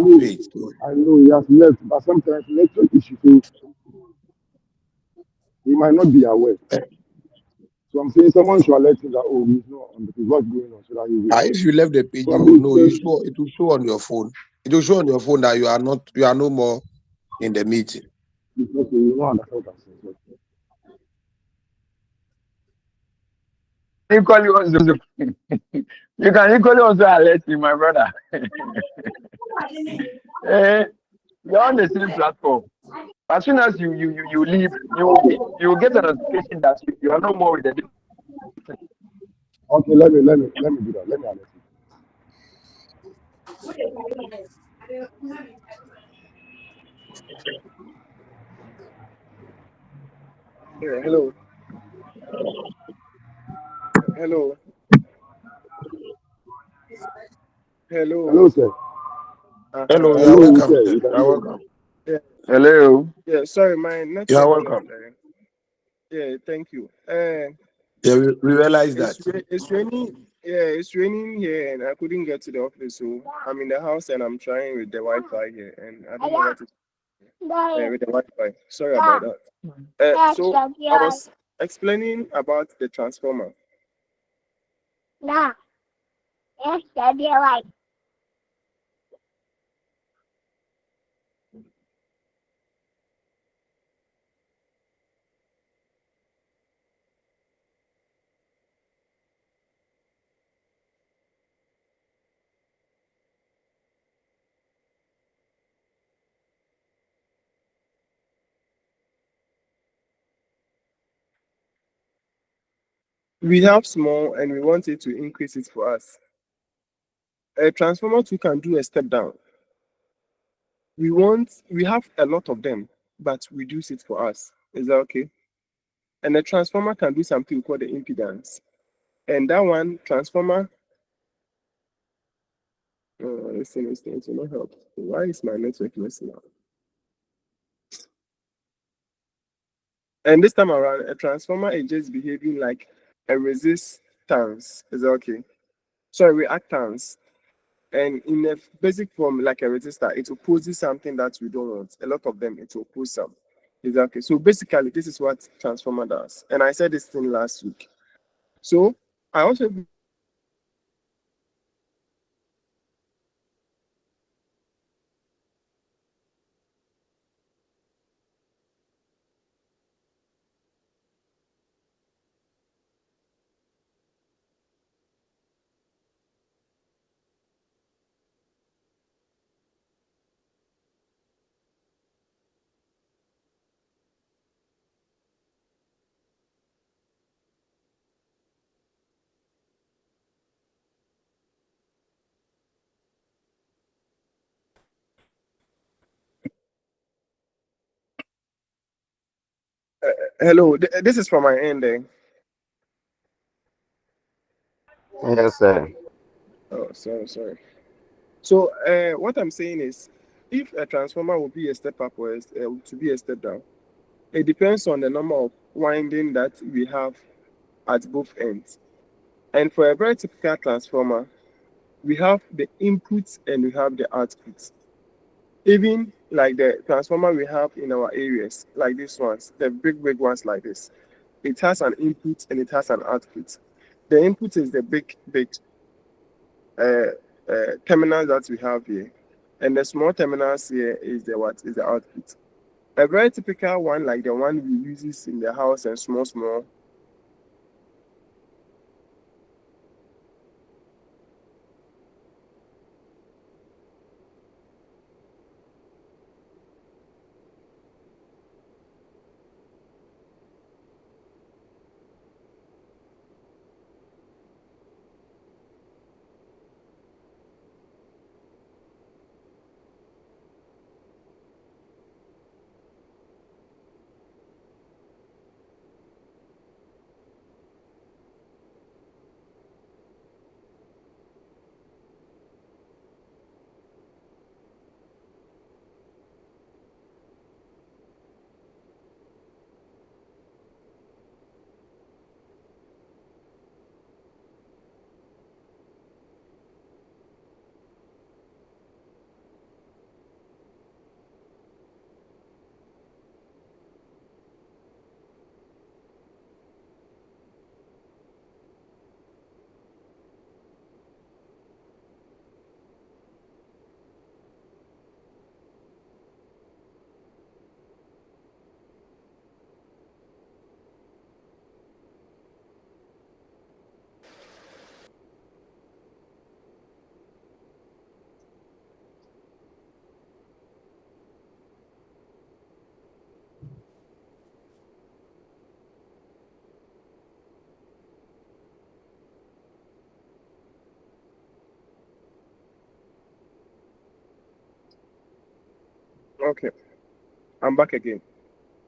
Wait. I know he has left, but sometimes network issue, so he might not be aware. Eh, So I'm saying someone should alert him that, oh, he's not on the page, what's going on, so that he will know. if you left the page, So you will know. It will show on your phone. It will show on your phone that you are no more in the meeting. it's okay, you don't understand what I'm saying. So, Equally also, you can equally also alert me, my brother. Eh, you're on the same platform. As soon as you leave, you will get a notification that you are no more with the. okay, let me do that. Let me alert you. Yeah, hello. Hello. Hello. Hello, sir. Hello, you are Hello, welcome, sir. sir. You can You are hear me. welcome. Yeah, Hello. yeah, sorry, my You are network welcome. dropped there. Yeah, thank you. Yeah, we realize that. It's raining. Yeah, it's raining here, and I couldn't get to the office, so I'm in the house and I'm trying with the Wi-Fi here, and I don't know what to with the Wi-Fi. Sorry about that. So I was explaining about the transformer. We have small, and we want it to increase it for us. A transformer too can do a step down. We have a lot of them, but reduce it for us. Is that okay? And the transformer can do something called the impedance. And that one transformer, listen, it will not help. Why is my network messing up? And this time around, a transformer is just behaving like a resistance. Is that okay? Sorry, reactance. And in a basic form, like a resistor, it opposes something that we don't want. A lot of them, it will oppose some. Is that okay? So basically, this is what transformer does. And I said this thing last week. So I also hello. This is from my end. Yes, sir. Oh, sorry. So what I'm saying is, if a transformer will be a step up or to be a step down, it depends on the number of winding that we have at both ends. And for a very typical transformer, we have the inputs and we have the outputs. Even like the transformer we have in our areas, like these ones, the big ones like this, it has an input and it has an output. The input is the big uh, terminals that we have here, and the small terminals here is the what is the output. A very typical one, like the one we uses in the house and small. Okay, I'm back again.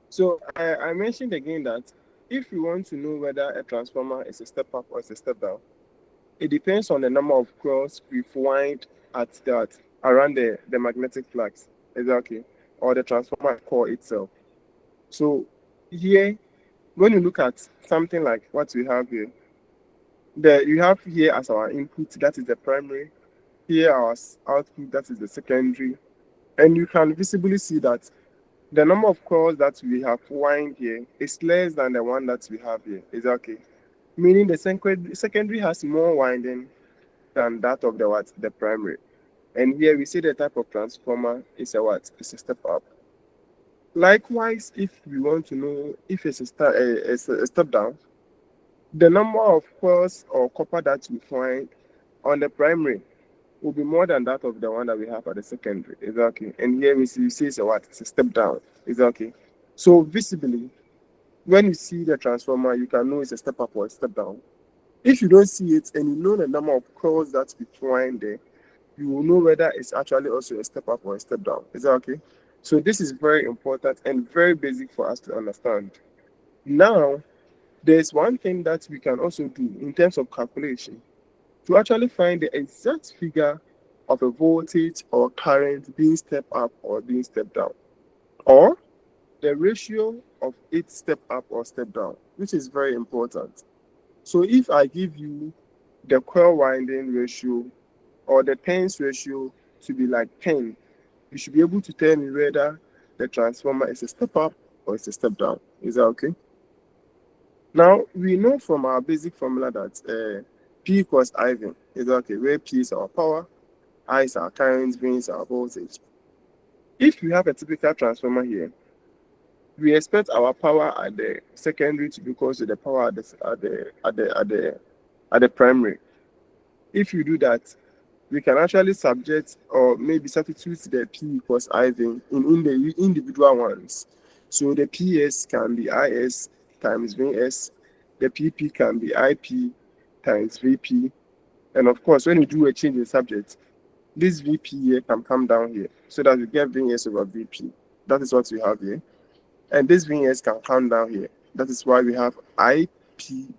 So I mentioned again that if you want to know whether a transformer is a step up or is a step down, it depends on the number of coils we've wind at that around the magnetic flux, exactly, or the transformer core itself. So here, when you look at something like what we have here, you have here as our input, that is the primary, here our output, that is the secondary, and you can visibly see that the number of coils that we have wind here is less than the one that we have here, exactly, meaning the secondary has more winding than that of the what the primary. And here we see the type of transformer is a what? It's a step up. Likewise, if we want to know if it's a step down, the number of coils or copper that we find on the primary will be more than that of the one that we have at the secondary. Exactly. And here we see it's a what? It's a step down. Exactly. So visibly, when you see the transformer, you can know it's a step up or a step down. If you don't see it and you know the number of coils that we find there, you will know whether it's actually also a step up or a step down. Is that okay? So this is very important and very basic for us to understand. Now, there's one thing that we can also do in terms of calculation to actually find the exact figure of a voltage or current being step up or being step down, or the ratio of it step up or step down, which is very important. So if I give you the coil winding ratio or the turns ratio to be like 10, you should be able to tell me whether the transformer is a step up or it's a step down. Is that okay? Now, we know from our basic formula that P equals IV. Is that okay? Where P is our power, I is our current, V is our voltage. If we have a typical transformer here, we expect our power at the secondary to be equal to the power at the primary. If you do that, we can actually subject or maybe substitute the P equals IV in the individual ones. So the PS can be IS times VS, the PP can be IP times VP, and of course, when you do a change in subject, this VP here can come down here so that we get VS over VP. That is what we have here. And this VS can come down here. That is why we have IP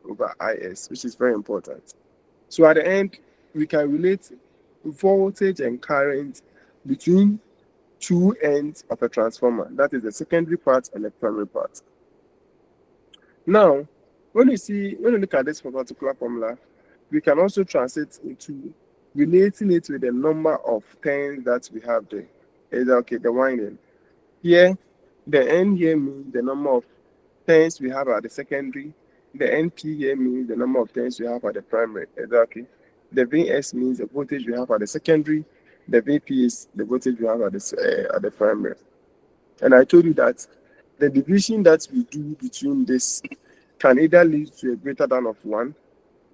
over IS, which is very important. So at the end, we can relate voltage and current between two ends of a transformer. That is the secondary part and the primary part. Now, when you look at this particular formula, we can also translate into relating it with the number of turns that we have there. Is that okay? The winding. Here, the N here means the number of turns we have at the secondary. The NP here means the number of turns we have at the primary. Exactly. The VS means the voltage we have at the secondary. The VP is the voltage we have at the primary. And I told you that the division that we do between this can either lead to a greater than of 1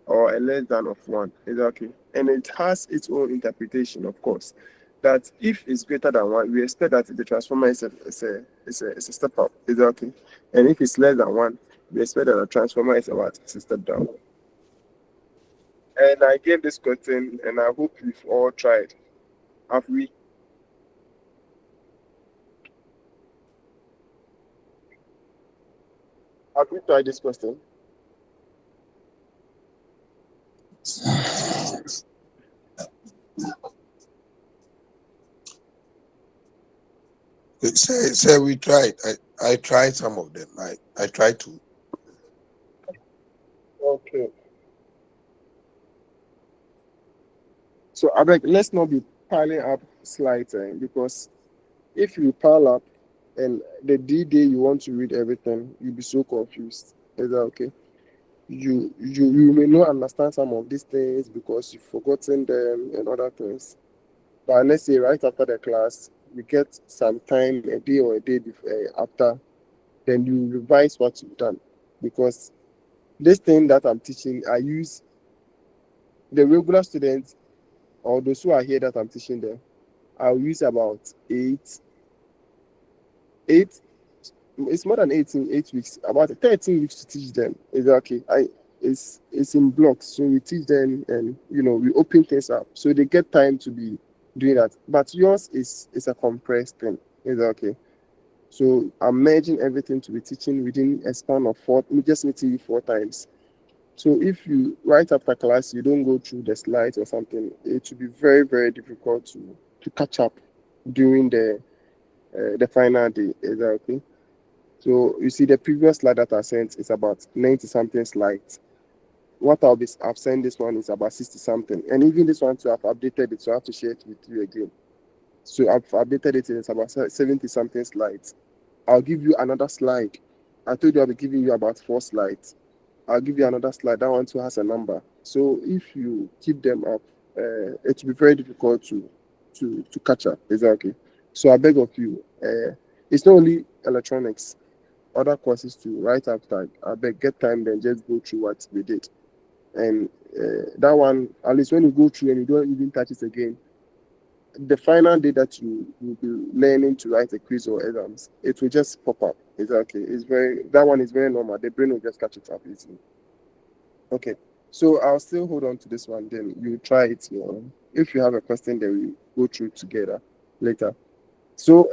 or a less than of 1. Exactly. And it has its own interpretation, of course. That if it's greater than 1, we expect that the transformer is a step up. Exactly. And if it's less than 1, we expect that the transformer is a what? It's a step down. And I gave this question, and I hope we've all tried. Have we? Have we tried this question? Say we tried. I tried some of them. I tried to. Okay. So I beg, let's not be piling up slides because if you pile up and the D-Day you want to read everything, you'll be so confused. Is that okay? You may not understand some of these things because you've forgotten them and other things. But let's say right after the class, we get some time, a day or a day after, then you revise what you've done. Because this thing that I'm teaching, I use the regular students or those who are here that I'm teaching them. I'll use about eight. It's more than 8 weeks, about 13 weeks to teach them. Exactly. It's in blocks. So we teach them and we open things up. So they get time to be doing that. But yours is a compressed thing. Is that okay? So I'm merging everything to be teaching within a span of four, just meeting you 4 times. So if you right after class you don't go through the slides or something, it will be very, very difficult to catch up during the final day. Is that okay? So you see the previous slide that I sent is about 90 something slides. What I've sent this one is about 60 something. And even this one too, I've updated it, so I have to share it with you again. So I've updated it, it's about 70 something slides. I'll give you another slide. I told you I'll be giving you about 4 slides. I'll give you another slide. That one too has a number. So if you keep them up, it will be very difficult to catch up. Is that okay? So I beg of you, it's not only electronics, other courses too. Right after, I beg get time, then just go through what we did. And that one, at least when you go through and you don't even touch it again, the final day that you will be learning to write a quiz or exams, it will just pop up. Exactly. It's very that one is very normal. The brain will just catch it up easily. Okay. So I'll still hold on to this one. Then you try it. If you have a question, then we go through together later. So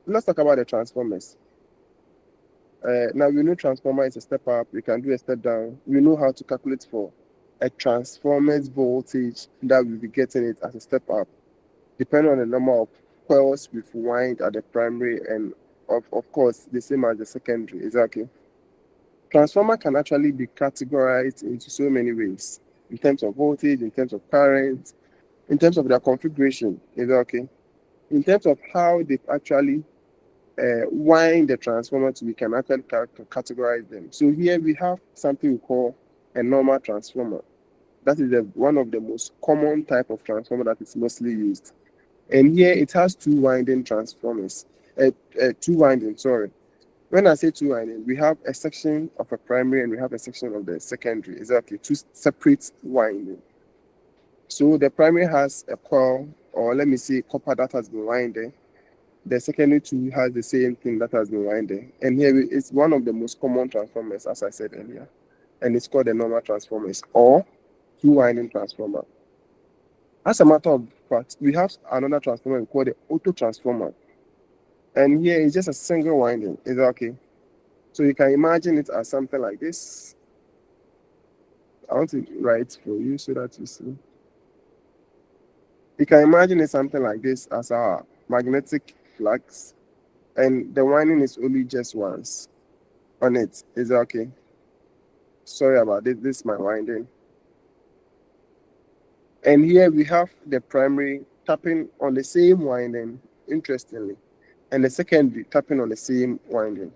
let's talk about the transformers. Now we know transformer is a step up. We can do a step down. We know how to calculate for a transformer's voltage that we'll be getting it as a step up, depending on the number of coils we've wind at the primary and of course the same as the secondary. Exactly. Transformer can actually be categorized into so many ways in terms of voltage, in terms of current, in terms of their configuration. Is that okay? In terms of how they've actually wind the transformer to, we can actually categorize them. So here we have something we call a normal transformer. That is one of the most common type of transformer that is mostly used. And here it has two winding transformers. Two winding, sorry. When I say two winding, we have a section of a primary and we have a section of the secondary. Exactly, two separate winding. So the primary has a coil, or let me say copper that has been winded. The secondary two has the same thing that has been winded. And here it's one of the most common transformers, as I said earlier. And it's called the normal transformers or two winding transformer. As a matter of fact, we have another transformer we call the auto transformer. And here it's just a single winding. Is that okay? So you can imagine it as something like this. I want to write for you so that you see. You can imagine it something like this as our magnetic flux. And the winding is only just once on it. Is that okay? Sorry about this. This is my winding. And here we have the primary tapping on the same winding, interestingly, and the secondary tapping on the same winding.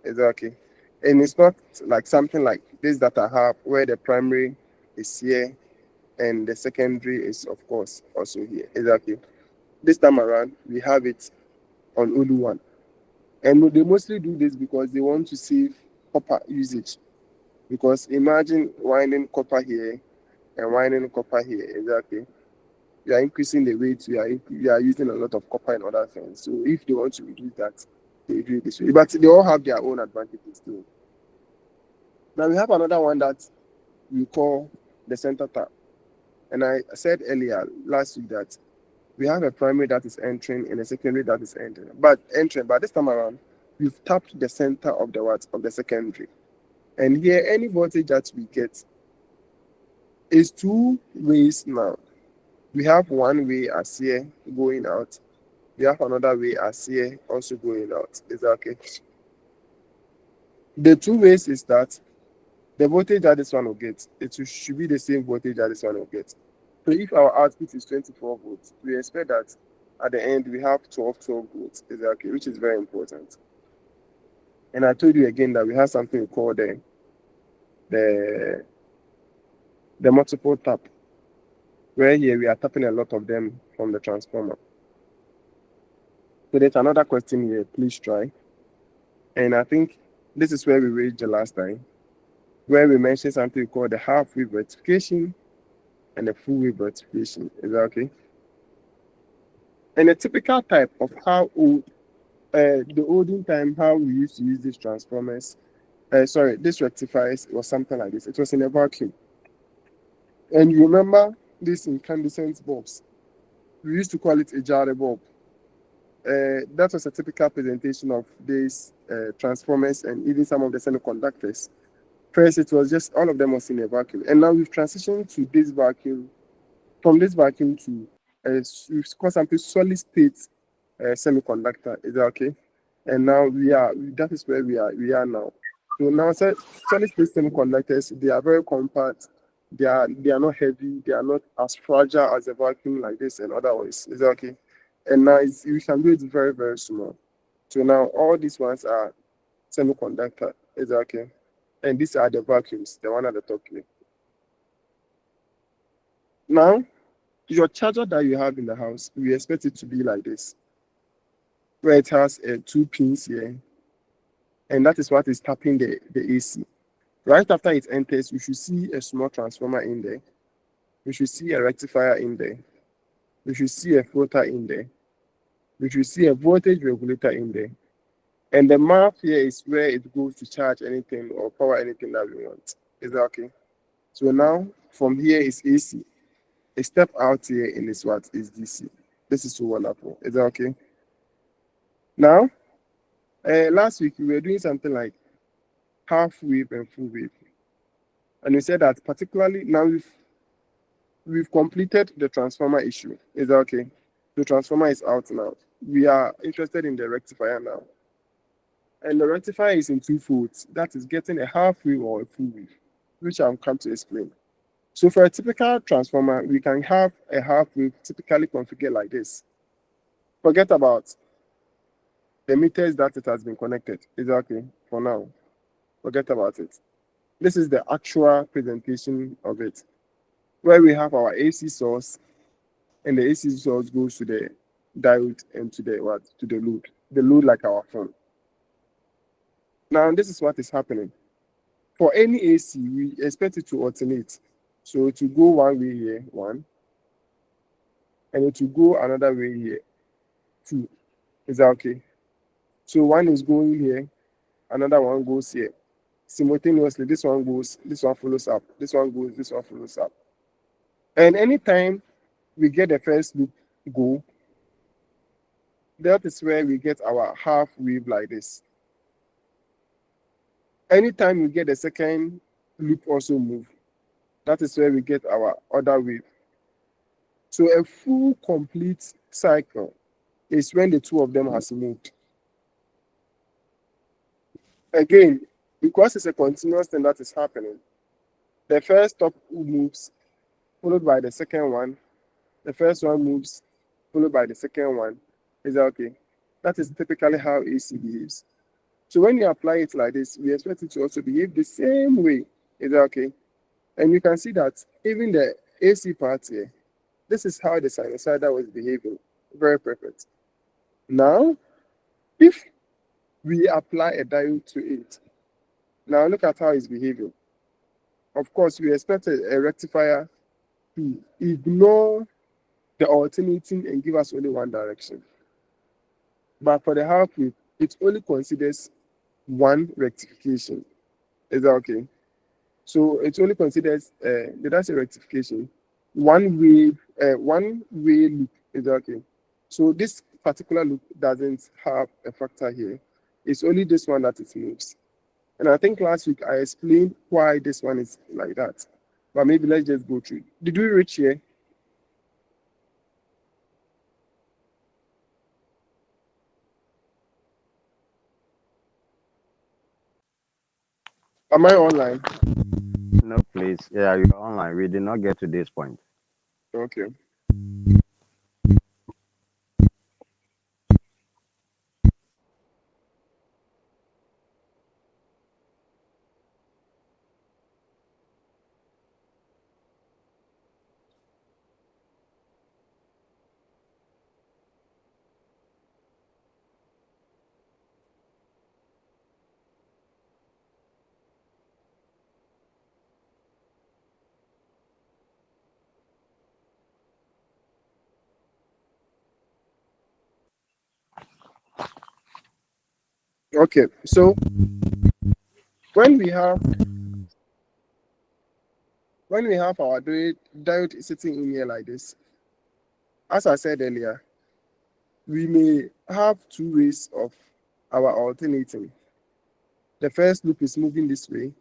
Is that okay? And it's not like something like this that I have where the primary is here and the secondary is, of course, also here. Is that okay? This time around, we have it on only one. And they mostly do this because they want to save copper usage. Because imagine winding copper here and winding copper here. Exactly. You are increasing the weight, you are using a lot of copper and other things. So if they want to reduce that, they do it this way. But they all have their own advantages too. Now we have another one that we call the center tap. And I said earlier last week that we have a primary that is entering and a secondary that is entering. But this time around, we've tapped the center of the secondary. And here any voltage that we get is two ways now. We have one way as here going out. We have another way as here also going out. Is that okay? The two ways is that the voltage that this one will get, should be the same voltage that this one will get. So if our output is 24 volts, we expect that at the end we have 12 volts. Is that okay? Which is very important. And I told you again that we have something called the multiple tap, where here we are tapping a lot of them from the transformer. So there's another question here, please try. And I think this is where we reached the last time, where we mentioned something called the half-wave rectification and the full-wave rectification. Is that okay? And a typical type of how old, the olden time, how we used to use these transformers, this rectifiers was something like this. It was in a vacuum. And you remember this incandescent bulbs. We used to call it a jar bulb. that was a typical presentation of these transformers and even some of the semiconductors. First, it was just all of them was in a vacuum, and now we've transitioned to this vacuum, from this vacuum to we've got something solid state semiconductor. Is that okay? And now that is where we are now. So now solid state semiconductors, they are very compact. They are not heavy. They are not as fragile as a vacuum like this and other ones. Is that okay? And now we can do it very, very small. So now all these ones are semiconductor. Is that okay? And these are the vacuums, the one at the top here. Now, your charger that you have in the house, we expect it to be like this, where it has two pins here, and that is what is tapping the AC. Right after it enters, you should see a small transformer in there. You should see a rectifier in there. You should see a filter in there. You should see a voltage regulator in there. And the map here is where it goes to charge anything or power anything that we want. Is that okay? So now, from here is AC. A step out here in this what is DC. This is so wonderful. Is that okay? Now, last week we were doing something like half wave and full wave. And we said that particularly now we've completed the transformer issue. Is that okay? The transformer is out now. We are interested in the rectifier now. And the rectifier is in two folds. That is getting a half wave or a full wave, which I'll come to explain. So for a typical transformer, we can have a half wave typically configured like this. Forget about the meters that it has been connected. Is that okay? For now, forget about it. This is the actual presentation of it, where we have our AC source, and the AC source goes to the diode and to the what? To the load like our phone. Now, this is what is happening. For any AC, we expect it to alternate. So it will go one way here, one, and it will go another way here, two. Is that okay? So one is going here, another one goes here. Simultaneously, this one goes, this one follows up, this one goes, this one follows up. And anytime we get the first loop go, that is where we get our half wave like this. Anytime we get the second loop also move, that is where we get our other wave. So a full complete cycle is when the two of them has moved. Again, because it's a continuous thing that is happening, the first top moves, followed by the second one. The first one moves, followed by the second one. Is that okay? That is typically how AC behaves. So when you apply it like this, we expect it to also behave the same way. Is that okay? And you can see that even the AC part here, this is how the sinusoidal was behaving. Very perfect. Now, if we apply a diode to it, now look at how it's behaving. Of course, we expect a rectifier to ignore the alternating and give us only one direction. But for the half wave, it only considers one rectification. Is that okay? So it only considers that's a rectification. One way loop. Is that okay? So this particular loop doesn't have a factor here. It's only this one that it moves. And I think last week I explained why this one is like that. But maybe let's just go through. Did we reach here? Am I online? No, please. Yeah, you're online. We did not get to this point. Okay. Okay. So when we have our diode sitting in here like this, as I said earlier, we may have two ways of our alternating. The first loop is moving this way,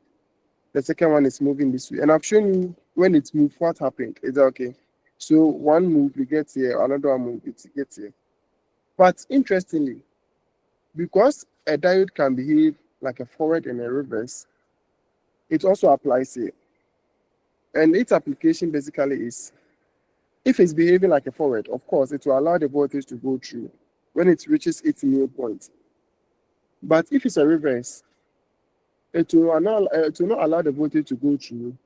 the second one is moving this way. And I've shown you when it moved, what happened. Is that okay? So one move, we get here, another one move, it gets here. But interestingly, because a diode can behave like a forward and a reverse, it also applies here. And its application basically is, if it's behaving like a forward, of course, it will allow the voltage to go through when it reaches its new point. But if it's a reverse, it will not allow the voltage to go through,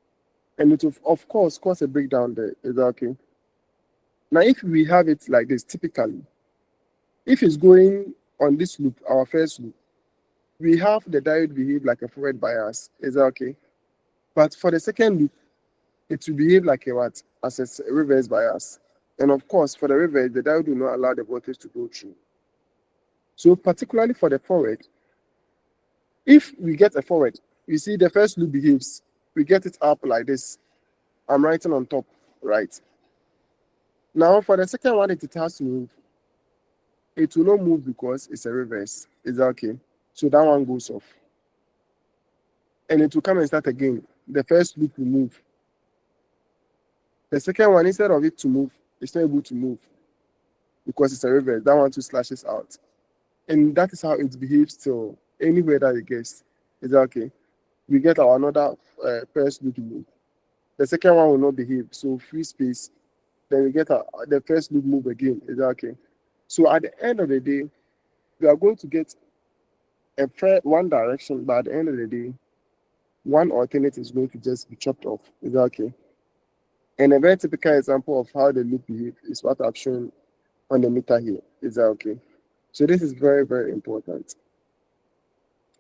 and it will, of course, cause a breakdown there. Is that okay? Now, if we have it like this, typically, if it's going on this loop, our first loop, we have the diode behave like a forward bias. Is that okay? But for the second loop, it will behave like a what? As a reverse bias. And of course, for the reverse, the diode will not allow the voltage to go through. So particularly for the forward, if we get a forward, you see the first loop behaves, we get it up like this. I'm writing on top, right? Now for the second one, it has to move. It will not move because it's a reverse. Is that okay? So that one goes off. And it will come and start again. The first loop will move. The second one, instead of it to move, it's not able to move because it's a reverse. That one too slashes out. And that is how it behaves till anywhere that it gets. Is that okay? We get our another first loop move. The second one will not behave. So free space. Then we get the first loop move again. Is that okay? So at the end of the day, we are going to get one direction, but at the end of the day, one alternate is going to just be chopped off. Is that okay? And a very typical example of how the loop behaves is what I've shown on the meter here. Is that okay? So this is very, very important.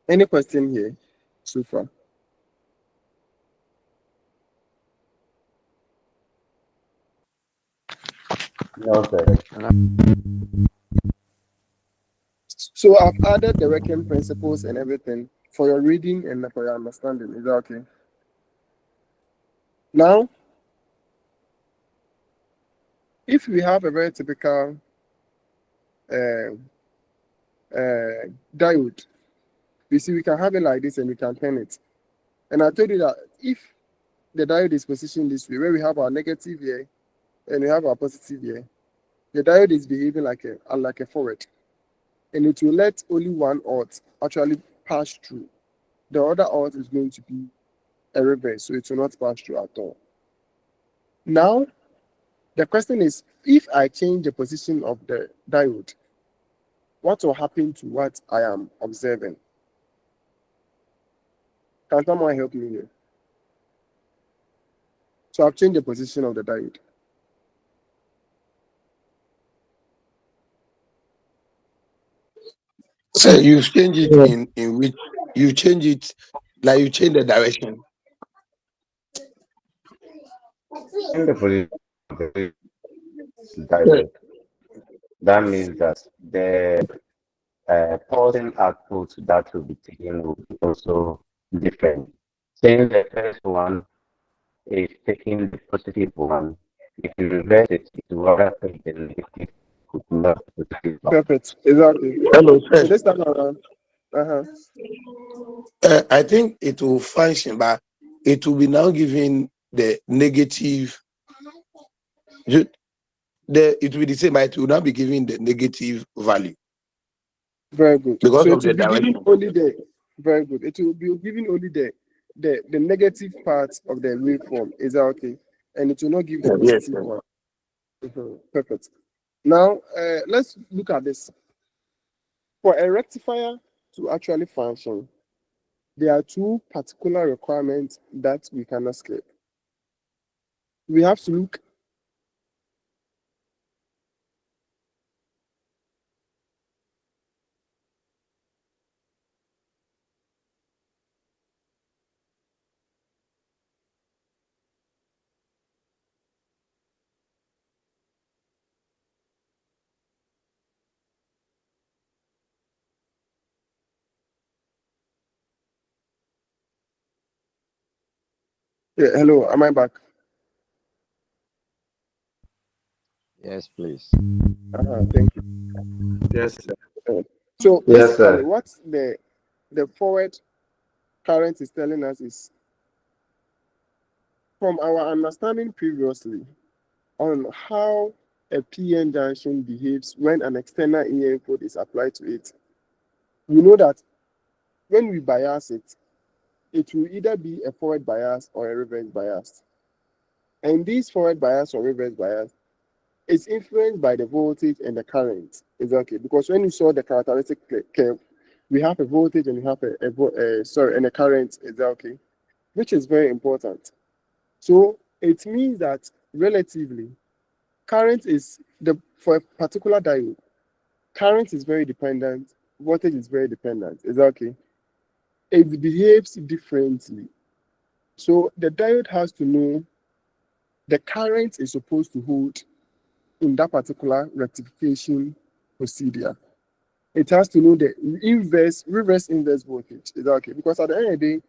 Any question here so far? No, sir. So I've added the working principles and everything for your reading and for your understanding. Is that okay? Now, if we have a very typical uh, diode, you see, we can have it like this and we can turn it. And I told you that if the diode is positioned this way, where we have our negative here and we have our positive here, the diode is behaving like a forward. And it will let only one out actually pass through. The other out is going to be a reverse, so it will not pass through at all. Now, the question is, if I change the position of the diode, what will happen to what I am observing? Can someone help me here? So I've changed the position of the diode. So you change it in which you change it, like you change the direction. In the position of the Yeah. diode, that means that the pulsing output that will be taken will be also different. Since the first one is taking the positive one, if you reverse it, it will rather take the negative, could not totally back. Perfect. Exactly. Hello, So sir. this time around, I think it will function, but it will be now giving the negative. It will be the same, but it will now be giving the negative value very good. because So of it will the be giving direction. only the very good. It will be giving only the negative part of the waveform. Is that okay? And it will not give the Yes, positive sir. one. Perfect. Now let's look at this. For a rectifier to actually function, there are two particular requirements that we cannot skip. We have to look. Yeah, hello, am I back? Yes, please. Thank you. Yes, sir. So Yes, basically, sir. what the forward current is telling us is, from our understanding previously on how a PN junction behaves when an external EM input is applied to it, we know that when we bias it, it will either be a forward bias or a reverse bias. And this forward bias or reverse bias is influenced by the voltage and the current. Is okay, because when you saw the characteristic curve, we have a voltage and we have a current. Is okay, which is very important. So it means that relatively, current is the for a particular diode, current is very dependent, voltage is very dependent. Is that okay? It behaves differently. So the diode has to know the current is supposed to hold in that particular rectification procedure. It has to know the reverse inverse voltage. Is that okay? Because at the end of the day,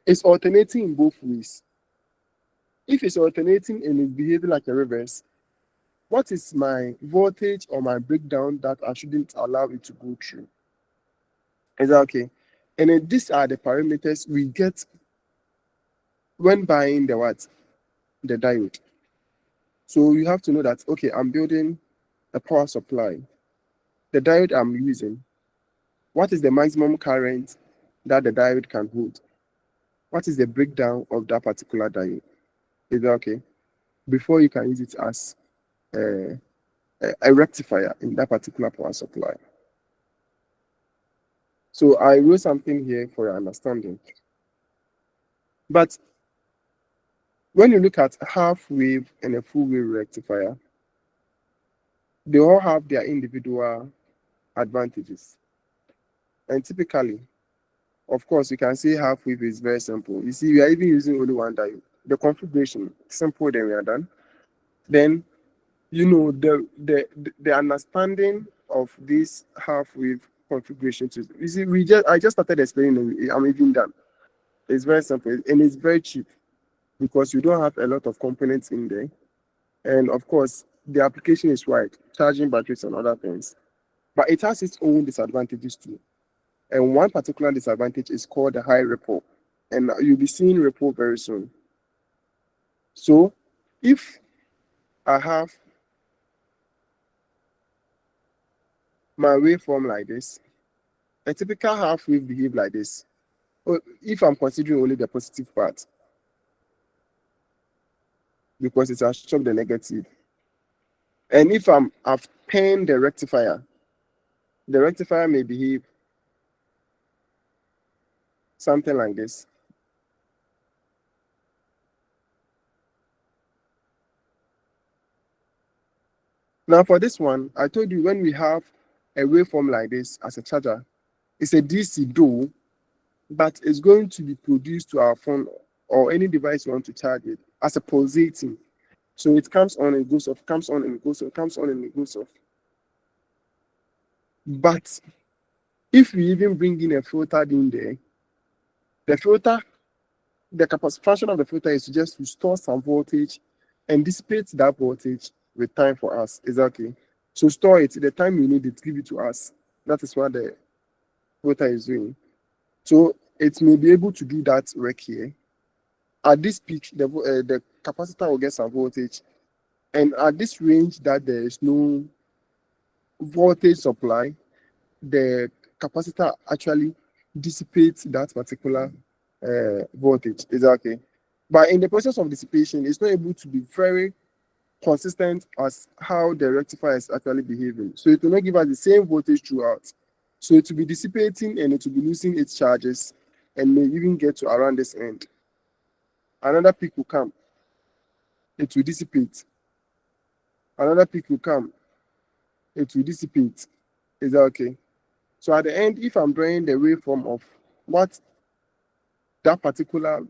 it's alternating in both ways. If it's alternating and it's behaving like a reverse, what is my voltage or my breakdown that I shouldn't allow it to go through? Is that okay? And then these are the parameters we get when buying the what? The diode. So you have to know that, okay, I'm building a power supply. The diode I'm using, what is the maximum current that the diode can hold? What is the breakdown of that particular diode? Is that okay? Before you can use it as a rectifier in that particular power supply. So I wrote something here for your understanding. But when you look at half wave and a full wave rectifier, they all have their individual advantages. And typically, of course, you can see half wave is very simple. You see, we are even using only one diode. The configuration, simple, then we are done. Then, you know, the understanding of this half wave configuration too. You see, I just started explaining, I'm even done. It's very simple and it's very cheap because you don't have a lot of components in there. And of course, the application is wide, charging batteries and other things. But it has its own disadvantages too. And one particular disadvantage is called the high ripple. And you'll be seeing ripple very soon. So if I have my waveform like this, a typical half wave behave like this. If I'm considering only the positive part, because it has shocked the negative. And if I've penned the rectifier may behave something like this. Now for this one, I told you when we have a waveform like this as a charger, it's a DC though, but it's going to be produced to our phone or any device you want to charge it as a pulsating. So it comes on and goes off, comes on and goes off, comes on and it goes off. But if we even bring in a filter in there, the filter, the function of the filter is just to store some voltage and dissipate that voltage with time for us. Is that okay? So store it, the time you need it, give it to us. That is what the filter is doing. So it may be able to do that work here. At this peak, the capacitor will get some voltage. And at this range that there is no voltage supply, the capacitor actually dissipates that particular voltage. Is that okay? But in the process of dissipation, it's not able to be very consistent as how the rectifier is actually behaving. So it will not give us the same voltage throughout. So it will be dissipating and it will be losing its charges and may even get to around this end. Another peak will come, it will dissipate. Another peak will come, it will dissipate. Is that okay? So at the end, if I'm drawing the waveform of what that particular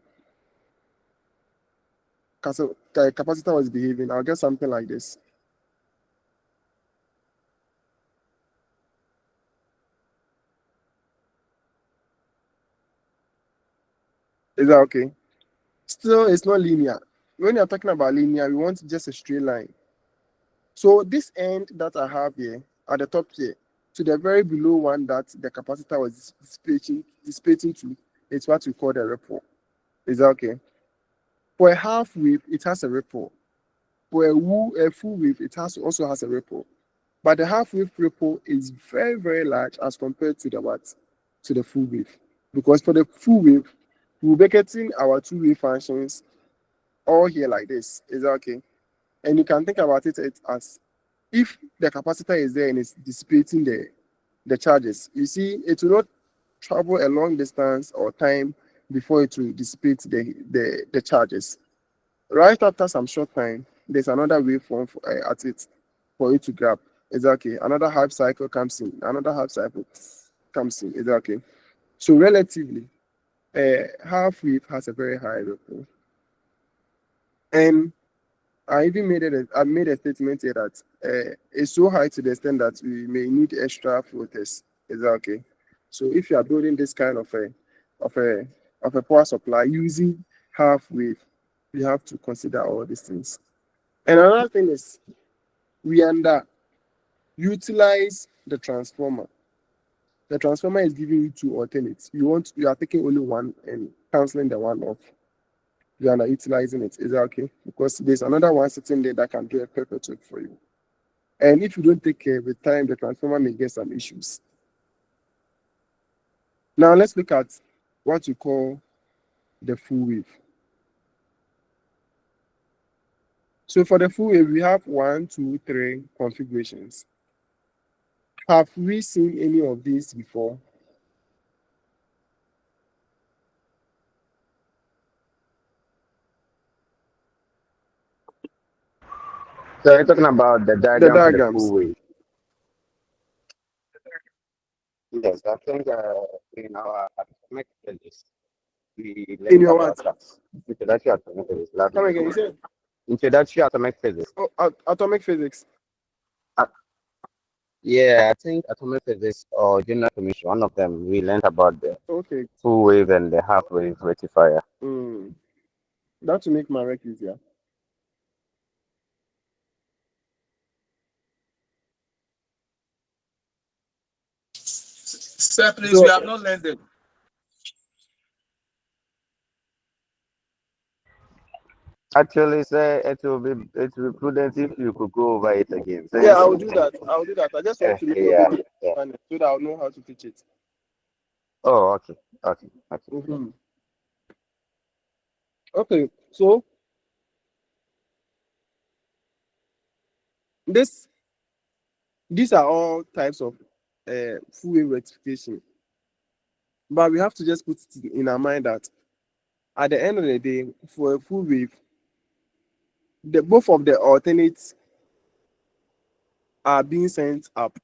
capacitor was behaving, I'll get something like this. Is that okay? Still, it's not linear. When you're talking about linear, we want just a straight line. So this end that I have here at the top here to the very below one that the capacitor was dissipating to, it's what we call the ripple. Is that okay? For a half wave, it has a ripple. For a full wave, it also has a ripple. But the half wave ripple is very, very large as compared to the what? To the full wave. Because for the full wave, we'll be getting our two-wave functions all here like this. Is that okay? And you can think about it as if the capacitor is there and it's dissipating the charges. You see, it will not travel a long distance or time before it will dissipate the charges. Right after some short time, there's another waveform at it for it to grab. Is that okay? Another half cycle comes in. Another half cycle comes in. Is that okay? So relatively, half wave has a very high ripple. And I even made a statement here that it's so high to the extent that we may need extra filters. Is that okay? So if you are building this kind of a power supply using half wave, you have to consider all these things. And another thing is we utilize the transformer. The transformer is giving you two alternates. You are taking only one and canceling the one off. You are utilizing it. Is that okay? Because there's another one sitting there that can do a perfect work for you. And if you don't take care with time, the transformer may get some issues. Now let's look at what we call the full wave. So for the full wave, we have 1, 2, 3 configurations. Have we seen any of these before? So you're talking about the The diagram for the diagrams. full wave. Yes, I think in our atomic physics, we In learned your about what? that. Introductory atomic physics. Come again, you said? Introductory atomic physics. Oh, atomic physics. Yeah, I think atomic physics or general commission, one of them, we learned about the Okay. full wave and the half wave rectifier. That will make my work easier. Sir, please, we have not learned it. Actually, sir, it will be prudent if you could go over it again. Yeah, I will do that. I just want to know Yeah, the yeah. so that I'll know how to teach it. Oh, okay. Okay, so these are all types of full wave rectification. But we have to just put it in our mind that at the end of the day, for a full wave, both of the alternates are being sent up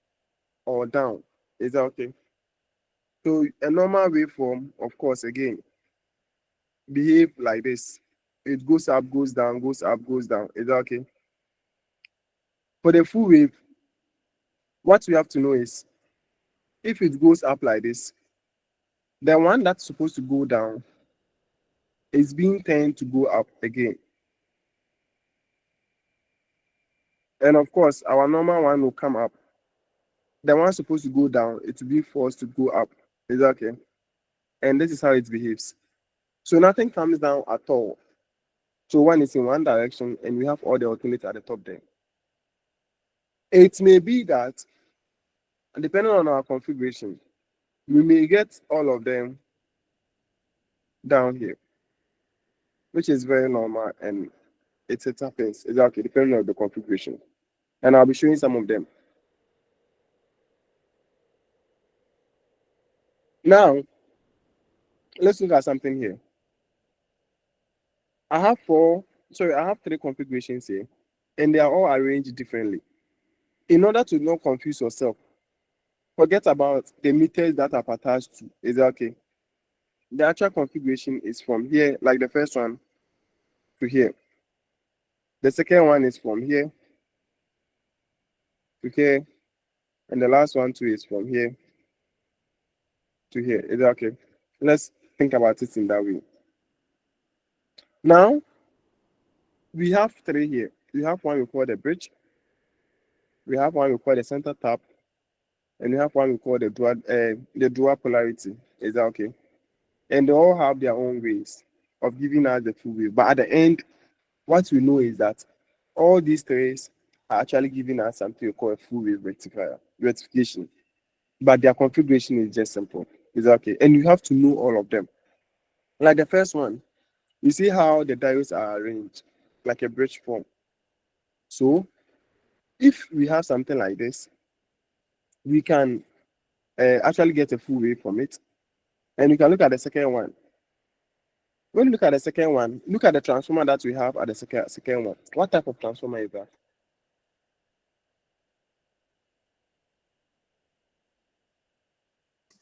or down. Is that okay? So a normal waveform, of course, again, behave like this. It goes up, goes down, goes up, goes down. Is that okay? For the full wave, what we have to know is if it goes up like this, the one that's supposed to go down is being turned to go up again. And of course, our normal one will come up. The one supposed to go down, it will be forced to go up. Is that okay? And this is how it behaves. So nothing comes down at all. So one is in one direction and we have all the alternates at the top there. It may be that, depending on our configuration, we may get all of them down here, which is very normal and it happens. Is that okay? Depending on the configuration. And I'll be showing some of them. Now, let's look at something here. I have three configurations here, and they are all arranged differently. In order to not confuse yourself, forget about the meters that are attached to. Is that okay? The actual configuration is from here, like the first one, to here. The second one is from here to here, and the last one too is from here to here. Is that okay? Let's think about it in that way. Now, we have three here. We have one we call the bridge. We have one we call the center tap, and we have one we call the dual polarity. Is that okay? And they all have their own ways of giving us the full wave. But at the end, what we know is that all these three are actually giving us something we call a full wave rectification. But their configuration is just simple. Is that okay? And you have to know all of them. Like the first one, you see how the diodes are arranged, like a bridge form. So if we have something like this, we can actually get a full wave from it. And you can look at the second one. When you look at the second one, look at the transformer that we have at the second one. What type of transformer is that?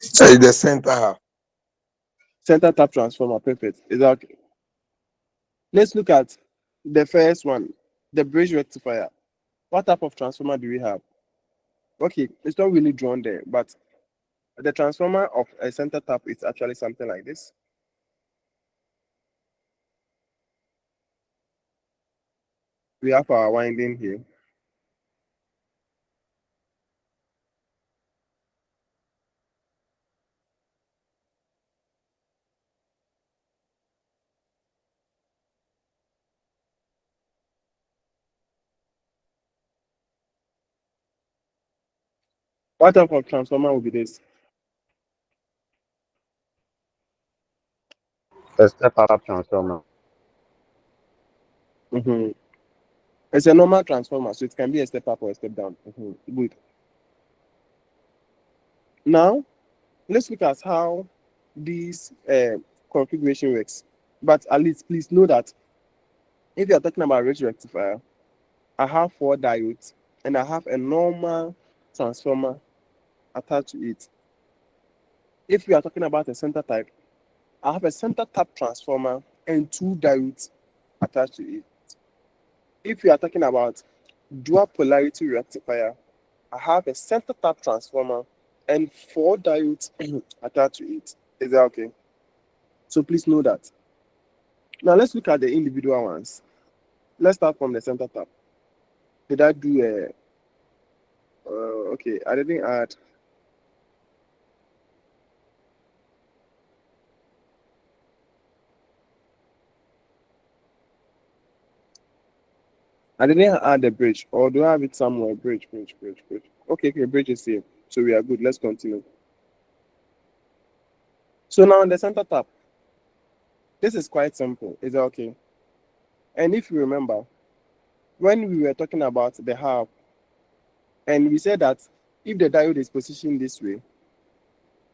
So the center half. Center tap transformer, perfect. Is that okay? Let's look at the first one, the bridge rectifier. What type of transformer do we have? Okay, it's not really drawn there, but the transformer of a center tap is actually something like this. We have our winding here. What type of transformer will be this? A step-up transformer. Mm-hmm. It's a normal transformer, so it can be a step up or a step down. Mm-hmm. Good. Now, let's look at how this configuration works. But at least, please know that if you are talking about ridge rectifier, I have 4 diodes and I have a normal transformer attached to it. If we are talking about a center type, I have a center tap transformer and 2 diodes attached to it. If we are talking about dual polarity rectifier, I have a center tap transformer and 4 diodes attached to it. Is that okay? So please know that. Now let's look at the individual ones. Let's start from the center tap. Did I do a okay, I didn't add. I didn't add the bridge, or do I have it somewhere? Bridge. Okay, bridge is here. So we are good. Let's continue. So now in the center tap, this is quite simple. Is that okay? And if you remember, when we were talking about the half, and we said that if the diode is positioned this way,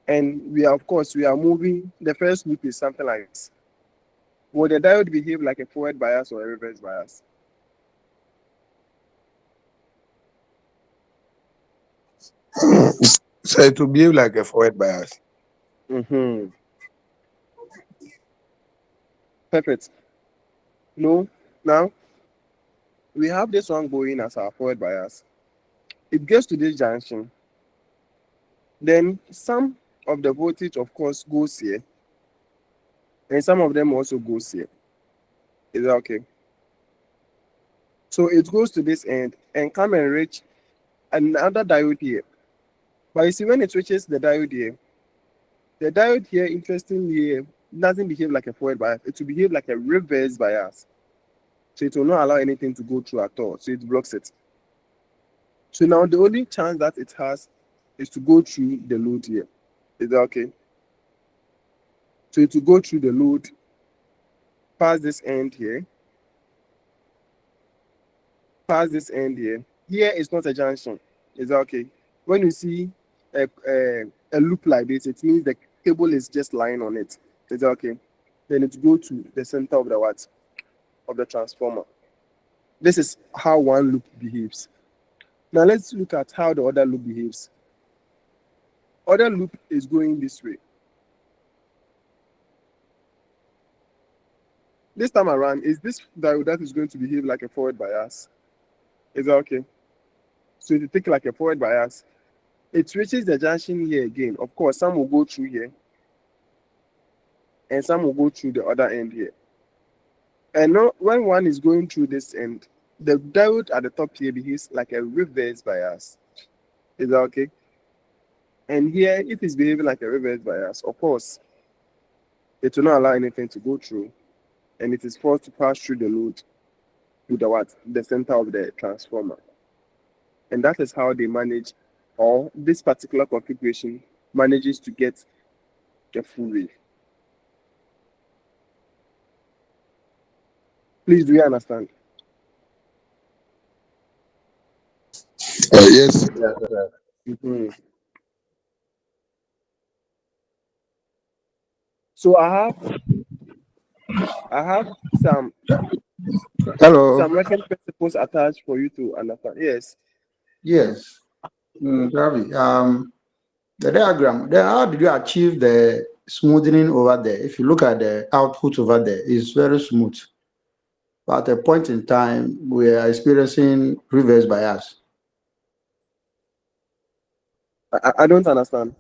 and we are, of course, we are moving, the first loop is something like this. Will the diode behave like a forward bias or a reverse bias? So it will behave like a forward bias. Mm-hmm. Perfect. No, now we have this one going as our forward bias. It gets to this junction. Then some of the voltage, of course, goes here. And some of them also goes here. Is that okay? So it goes to this end and come and reach another diode here. But you see, when it reaches the diode here, interestingly, doesn't behave like a forward bias. It will behave like a reverse bias. So it will not allow anything to go through at all. So it blocks it. So now the only chance that it has is to go through the load here. Is that okay? So it will go through the load, pass this end here, pass this end here. Here is not a junction. Is that okay? When you see a loop like this, it means the cable is just lying on it. Is that okay? Then it go to the center of the what? Of the transformer. This is how one loop behaves. Now let's look at how the other loop behaves. Other loop is going this way. This time around, is this diode that is going to behave like a forward bias? Is that okay? So it will take like a forward bias. It reaches the junction here again. Of course, some will go through here, and some will go through the other end here. And now, when one is going through this end, The diode at the top here behaves like a reverse bias. Is that okay? And here, if it's behaving like a reverse bias, of course, it will not allow anything to go through, and it is forced to pass through the load to the what? The center of the transformer. And that is how they manage, or this particular configuration manages to get the full wave. Please, do you understand? Yes. Mhm. So I have some Hello. working principles attached for you to understand. Yes. Yes. Ravi. The diagram. Then how did you achieve the smoothing over there? If you look at the output over there, it's very smooth. But at a point in time, we are experiencing reverse bias. I don't understand.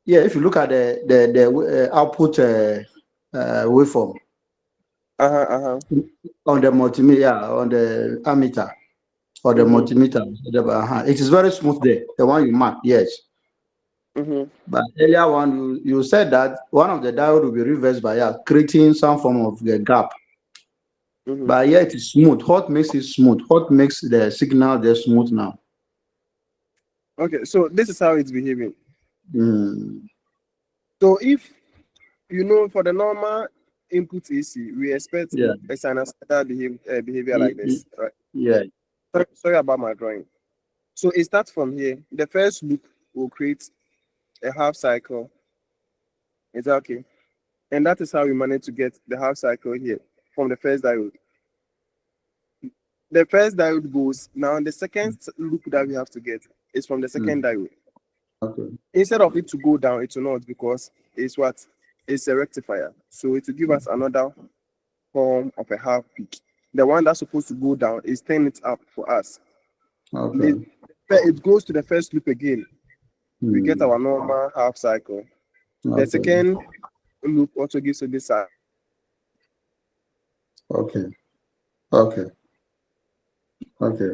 Yeah, if you look at the output waveform Uh-huh. on the multimeter, on the ammeter or the Mm-hmm. multimeter, it is very smooth there. The one you marked, yes. Mm-hmm. But earlier one, you said that one of the diode will be reversed bias, creating some form of a gap. Mm-hmm. But here it is smooth. What makes it smooth? What makes the signal there smooth now? Okay, so this is how it's behaving. Mm, So if for the normal input AC, we expect yeah, a sinusoidal behavior like this, right? yeah, Sorry about my drawing. So it starts from here. The first loop will create a half cycle. Is that okay? And that is how we manage to get the half cycle here from the first diode. The first diode goes. Now the second loop that we have to get is from the second mm, diode. okay, Instead of it to go down, it will not because it's what? It's a rectifier. So it will give us another form of a half peak. The one that's supposed to go down is turn it up for us. The, okay, it goes to the first loop again. We get mm, our normal half cycle. The okay, second loop also gives us this side. okay, okay, okay,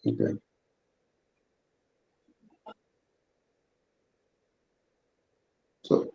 okay. So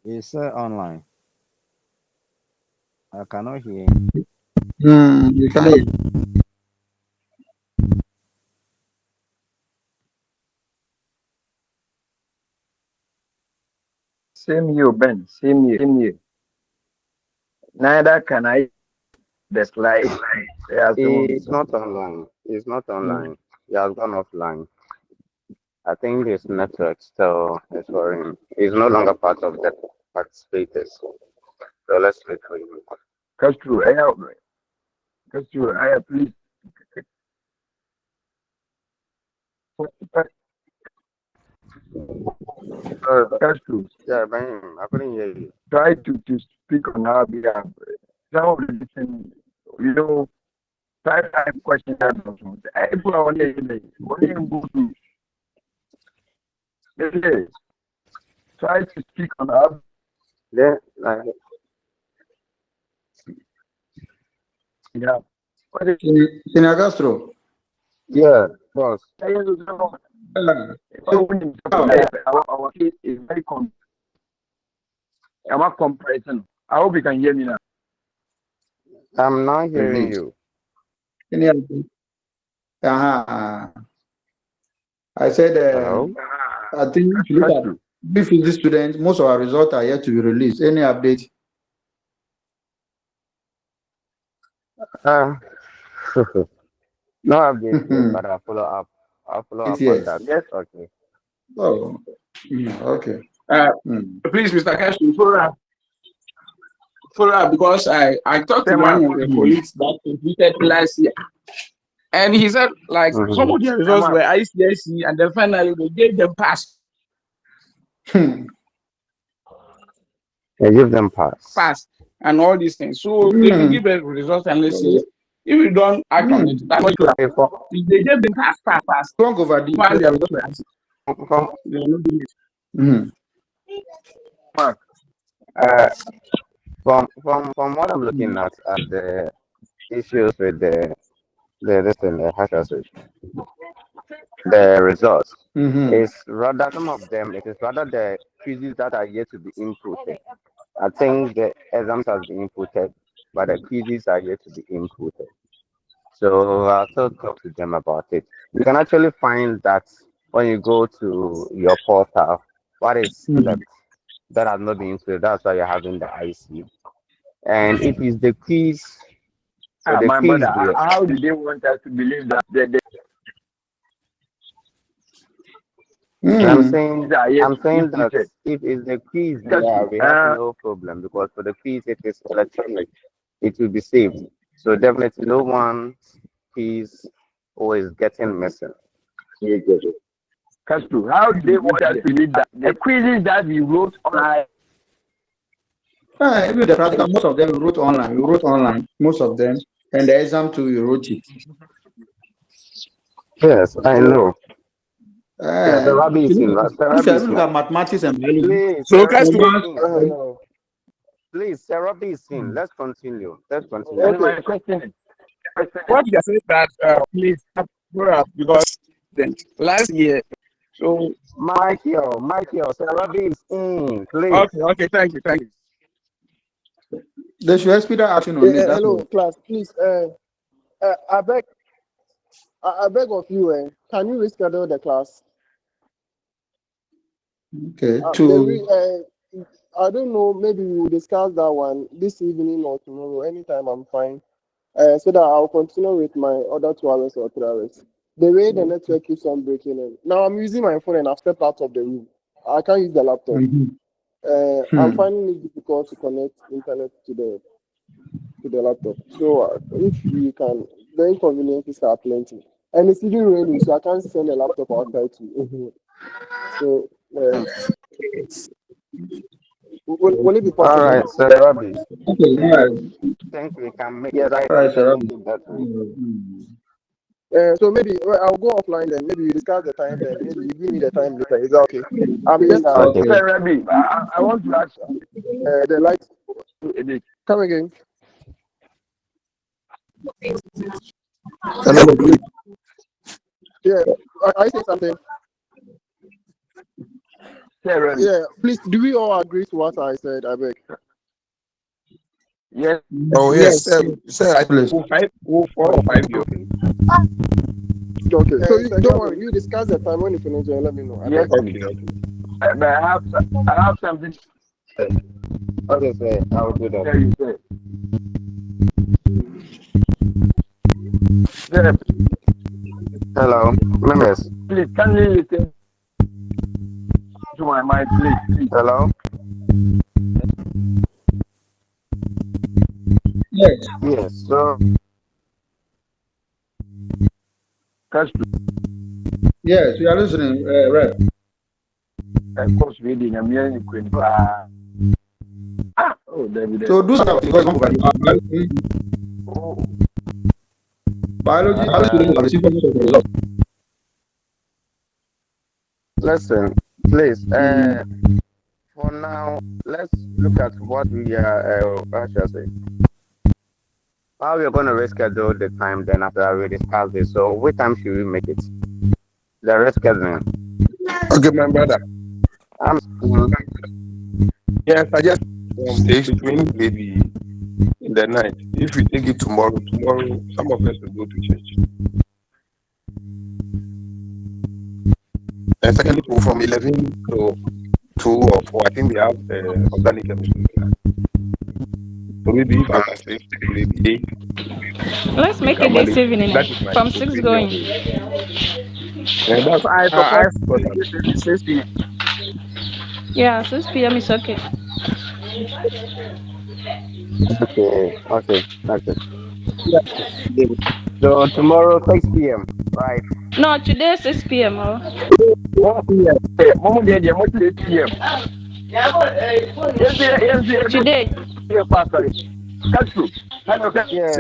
It's online. I cannot hear. You can. Same here, Ben. Same here. Same here. Neither can I the slide. Yeah, It's not online. It's not online. He has gone offline. I think his network still is for him. He's no longer part of the participators. So let's wait for him. That's true. That's true. Please. That's true. Yeah, Ibrahim, I couldn't hear you. Try to speak on our behalf. Some of the things, you know, try to ask questions that people are only go to. Yes. Try to speak on our. Yeah, Yeah. What is Senior Castro. yeah, boss. Our case is very comparison. I hope you can hear me now. I'm not hearing Release. you. I said, Hello? I think if you look at physics students, most of our results are yet to be released. Any update? No update yet, but I'll follow up. I'll follow up on that. Yes. Okay. Oh, okay. Please, Mr. Cash, follow up because I talked to one of the colleagues that completed last year. And he said, like, some of their results were ICSE, and then finally they gave them pass. They give them pass. And all these things. So they can give us results and let's see. If we don't act on it, that's what if they gave them pass. Strong over the while their results were ICSE. They will not do it. Mark, from what I'm looking at the issues with the the results is rather some of them. It is rather the quizzes that are yet to be inputted. I think the exams have been inputted, but the quizzes are yet to be inputted. So I'll still talk to them about it. You can actually find that when you go to your portal, what is left that has not been included. That's why you're having the IC. And if it's the quiz, or the my quiz mother, there, how do they want us to believe that I'm saying that if it's the quiz there, we have no problem because for the quiz it is electronic, it will be saved. So definitely no one is always getting missing. That's true. How do they want us to believe that the quizzes that we wrote online? Even the practical, most of them we wrote online. We wrote online, most of them, and the exam too, we wrote it. Yes, I know. The rabbit if you look at mathematics and biology, so please, therapy is in. Let's continue. Okay. My question is, what you say that please because then last year. So Michael, therapy is in, please. Okay, thank you. They should expedite action on it. Hello, class, please. I beg of you. Can you reschedule the class? Okay. I don't know. Maybe we will discuss that one this evening or tomorrow. Anytime, I'm fine. So that I'll continue with my other 2 hours or 3 hours. The way the network keeps on breaking in. Now I'm using my phone and I've stepped out of the room. I can't use the laptop. I'm finding it difficult to connect internet to the laptop. So if you can, the inconveniences are plenty. And it's even raining, so I can't send a laptop outside too. So will it be possible? All right, so Robbie. Think we can make it right. So maybe I'll go offline then. Maybe we discuss the time then. Maybe you give me the time later. Is that okay? I'm just Rabbi, I want to ask the light. Come again. Yeah, I say something. Yeah, please, do we all agree to what I said? I beg. Yes. Oh yes, Yes, sir. I please. 4 or 5 years. Okay, so you, don't second, worry. You discuss the time when you finish and let me know. I Yes. beg. okay. But I have something to Okay, sir, I will do that. tell you, sir. Sir, Hello, members. please, can you listen to my mind, please? Hello. Yes. Yes. So Because Yes, we are listening, Red. of course, reading a million queen. Oh, David. So do something because Oh, biology students have received copies of the results. listen, please. For now, let's look at what we are. What shall I say? How we are going to reschedule the time? Then after we discuss this, so what time should we make it? The rescheduling. Okay, my brother. Mhm. Yes, I just this means maybe in the night. If we take it tomorrow, some of us will go to church. And secondly, from 11 to 2 or 4, I think they have organic chemistry class. So maybe if I can say maybe 8, Let's we make can it this manage. evening That is my from 6 opinion. going. And that's I I suppose support that. this is 60. Yeah, 6 p.m. is okay. Okay. So tomorrow 6 p.m. Right? No, today 6 p.m. Oh. 1 p.m. Mom, dear, 8 p.m. Yes, Today. Pastor. That's true. Hello, Yes.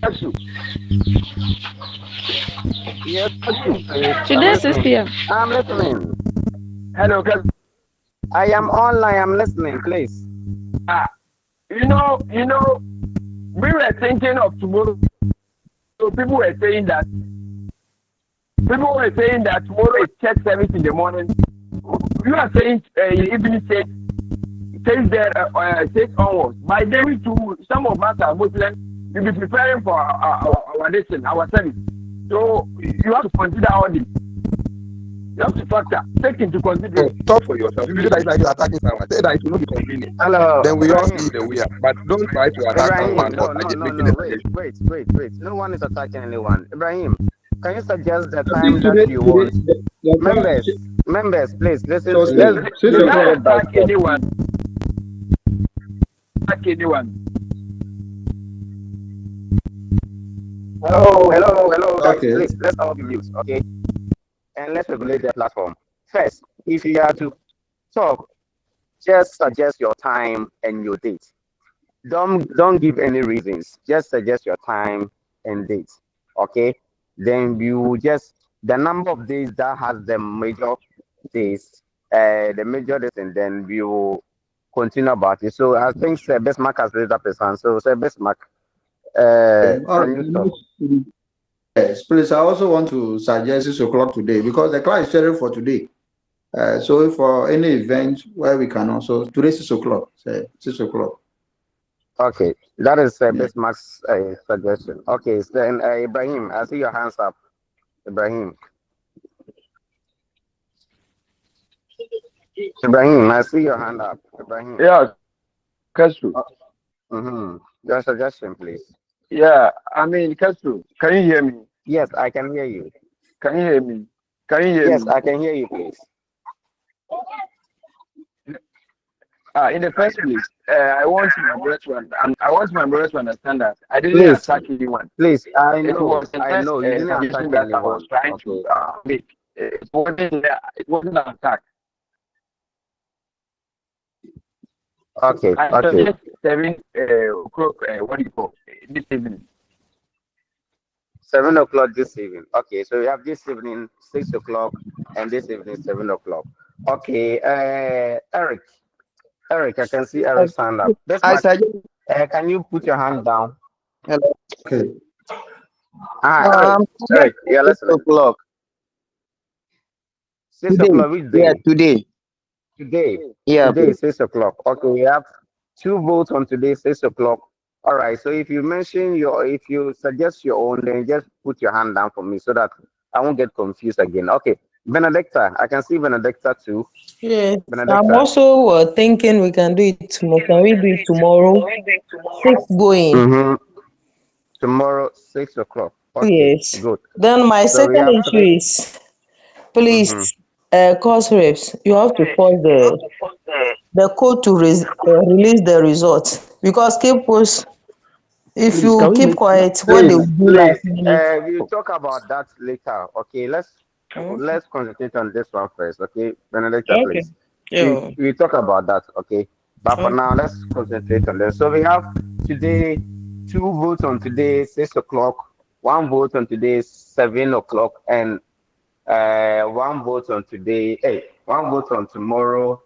that's true. Yes. That's true. I'm Today 6 listening. p.m. I'm listening. Hello, I am online. I'm listening. Please. you know, we were thinking of tomorrow. So people were saying that tomorrow is church service in the morning. You are saying evening says there 6 onwards. By then we too, some of us are Muslims. We'll be preparing for our lesson, our service. So you have to consider all this. You have to factor, take into consideration. Talk for yourself. If you say that you're attacking someone, say that it will not be convenient. Hello. Then we all Ibrahim. see the way. But don't try to attack Ibrahim. someone No. for making a Wait. suggestion. No one is attacking anyone. Ibrahim, can you suggest the I time think that you want? the Members, please listen so to me. let's Did I attack By anyone? Attack anyone? Hello, guys. Okay. Please, let's all be mute, okay? And let's regulate the platform. First, if you are to talk, just suggest your time and your date. Don't give any reasons. Just suggest your time and date, okay? Then you just the number of days that has the major days, the major days, and then we will continue about it. So I think Sir Bismarck has raised up his hand. So Sir Bismarck, All can you talk? right. Yes, please. I also want to suggest 6 o'clock today because the class is scheduled for today. So for any event where we can also today 6 o'clock. 6 o'clock. Okay, that is Yeah. Bismarck's suggestion. Okay, so then Ibrahim, I see your hands up. Ibrahim, I see your hand up. Ibrahim. Yeah, Castro. Your suggestion, please. Yeah, I mean, Castro, can you hear me? Yes, I can hear you. Can you hear me? Can you hear Yes, me? I can hear you, please. In the first place, I want my brother to understand that I didn't Please, attack anyone. please. I It know, was a I know. You didn't suggestion attack that I was anyone. trying Okay. to make. It wasn't an attack. Okay. I suggest 7 o'clock. What do you call this evening? 7 o'clock this evening. Okay, so we have this evening 6 o'clock and this evening 7 o'clock. Okay, Eric, I can see Eric's hand up. I suggest. Can you put your hand down? Hello. Okay. Eric, you're 6 listening. o'clock 6 today. o'clock which day? Yeah, today. Today, Yeah, today, please. 6 o'clock. Okay, we have two votes on today, 6 o'clock. All right. So if you suggest your own, then just put your hand down for me so that I won't get confused again. Okay, Benedicta, I can see Benedicta too. Yes, I'm Benedicta. also thinking we can do it tomorrow. Can we do it tomorrow? Six going. Mm-hmm. Tomorrow, 6 o'clock. Okay, Yes. good. Then my So we second have issue three. is, please, Mm-hmm. course reps, you have to pause the code to release the results because keep post. If Please, can you we keep make quiet, what they will Please, do last please. minute. We'll talk about that later. Okay, Hmm? let's concentrate on this one first. Okay, Benedicta, Okay. please. Yeah. We talk about that. Okay, but for Okay. now, let's concentrate on this. So we have today two votes on today, 6 o'clock. One vote on today, 7 o'clock, and one vote on today. Hey, one vote on tomorrow,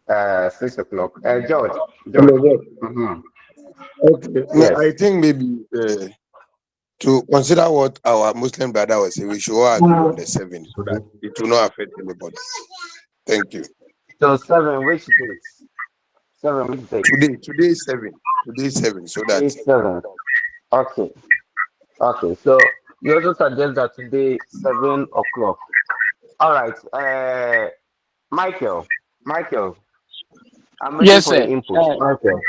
6 o'clock. George, George. Hello, boss. Mm-hmm. Okay. I Yes. think maybe to consider what our Muslim brother was saying, we should all agree on the 7 so that it will not affect anybody. Thank you. So seven, which dates? Seven, which dates? Today is 7. Today is 7 so that Today is seven. Okay. Okay. So you also suggest that today 7 o'clock. All right. Michael. Michael. I'm waiting Yes, for your sir. input. Michael.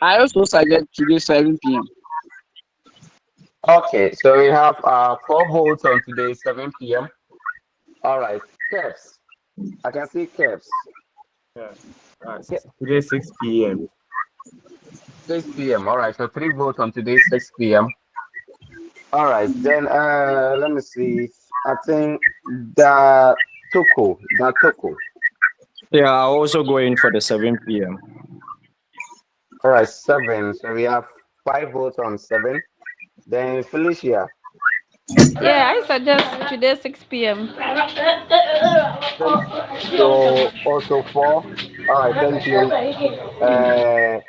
I also suggest today 7 p.m. Okay. So we have four votes on today 7 p.m. All right. Caps. I can see caps. Yeah. Today 6 p.m. 6 p.m. All right. So three votes on today 6 p.m. All right. Then let me see. I think the Toko. Yeah, I'll also go in for the 7 p.m. All right, seven. So we have five votes on seven. Then Felicia, Yeah, I suggest today 6 p.m. so also four. All right, thank you. Uh,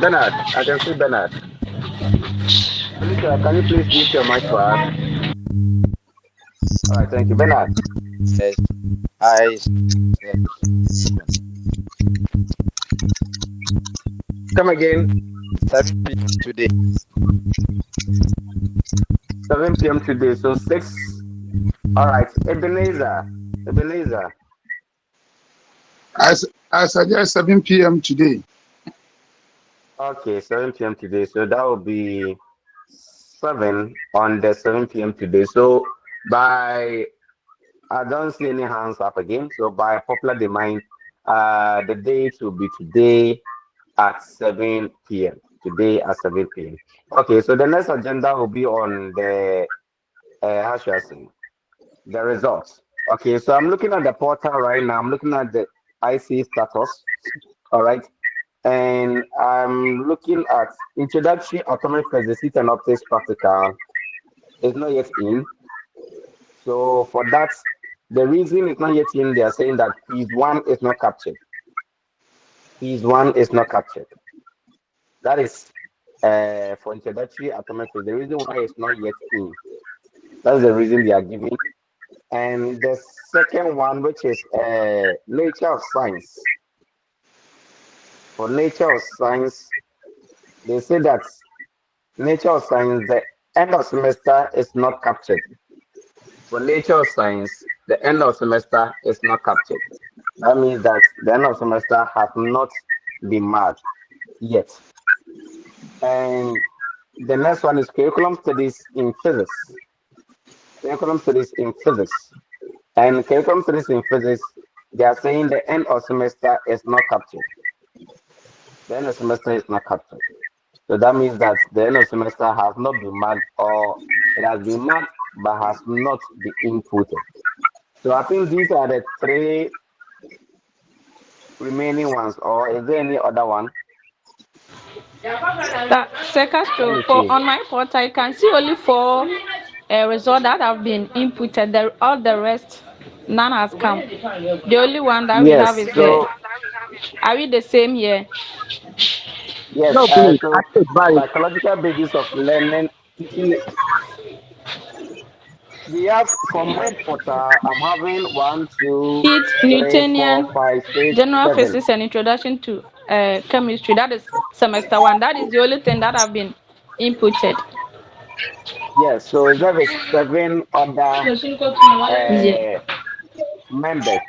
Bernard, I can see Bernard. Felicia, can you please mute your mic for us? All right, thank you, Bernard. Yes, I said Come again. 7 p.m. today. 7 p.m. today. So six. All right, Ebenezer. Ebenezer. I suggest 7 p.m. today. Okay, 7 p.m. today. So that will be seven on the 7 p.m. today. So by I don't see any hands up again. So by popular demand, the date will be today at 7 p.m. Today at 7 p.m. Okay, so the next agenda will be on the how should I say the results. Okay, so I'm looking at the portal right now. I'm looking at the IC status. All right. And I'm looking at introductory atomic physics and optics practical. It's not yet in. So for that, the reason it's not yet in, they are saying that piece one is not captured. Piece one is not captured. That is for introductory atomic physics. The reason why it's not yet in. That's the reason they are giving. And the second one, which is nature of science. For nature of science, they say that nature of science, the end of semester is not captured. For nature of science, the end of semester is not captured. That means that the end of semester has not been marked yet. And the next one is curriculum studies in physics. Curriculum studies in physics. And curriculum studies in physics, they are saying the end of semester is not captured. The end of semester is not captured. So that means that the end of semester has not been marked, or it has been marked but has not been inputted. So I think these are the three remaining ones, or is there any other one? That Let Secastro, me for see. on my portal, I can see only four results that have been inputted. All the rest, none has come. The only one that we have Yes. is the. So Are we the same here? yes. No, please. I So take by psychological basis of learning, teaching. We have from headquarter, I'm having one, two, Heat, three, four, Newtonian, five, six, general seven. physics, and introduction to chemistry. That is semester one. That is the only thing that have been inputted. Yes, so there is seven other Yeah. uh, members.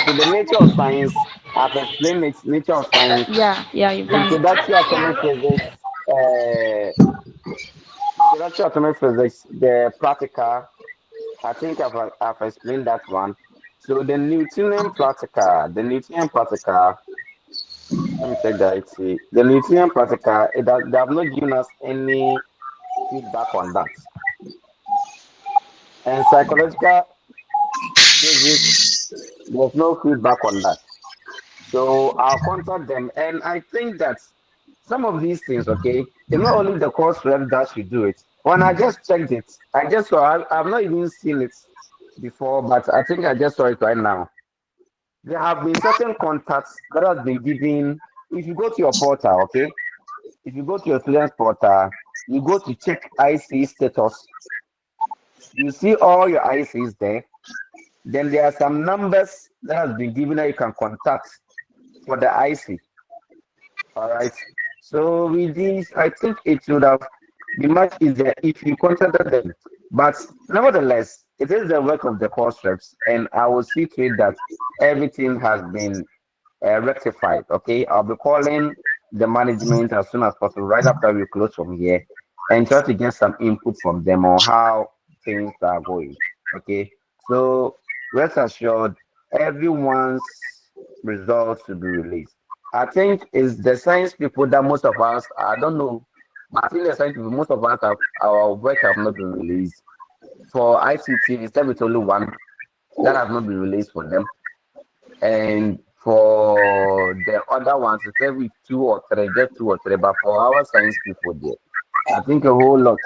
So the nature of science, I've explained its nature of science, Yeah, you've done it. introduction to atomic physics, introduction to atomic physics, the practical. I think I've explained that one. So the Newtonian practical. Let me check that. See, the Newtonian practical. They have not given us any feedback on that. And psychological physics, there's no feedback on that. So I'll contact them. And I think that some of these things, okay, it's not only the course rep that should do it. When I just checked it, I just saw, I've not even seen it before, but I think I just saw it right now. There have been certain contacts that has been given. If you go to your portal, okay, if you go to your students portal, you go to check IC status. You see all your ICs there. Then there are some numbers that has been given that you can contact for the IC. All right. So with this, I think it would have been much easier if you contacted them. But nevertheless, it is the work of the course reps, and I will see to it that everything has been rectified. Okay, I'll be calling the management as soon as possible, right after we close from here, and try to get some input from them on how things are going. Okay, so rest assured, everyone's results will be released. I think it's the science people that most of us, I don't know, but I think the science people, most of us have our work have not been released. For ICT, it's only one that has not been released for them. And for the other ones, it's every two or three, just two or three. But for our science people there, I think a whole lot.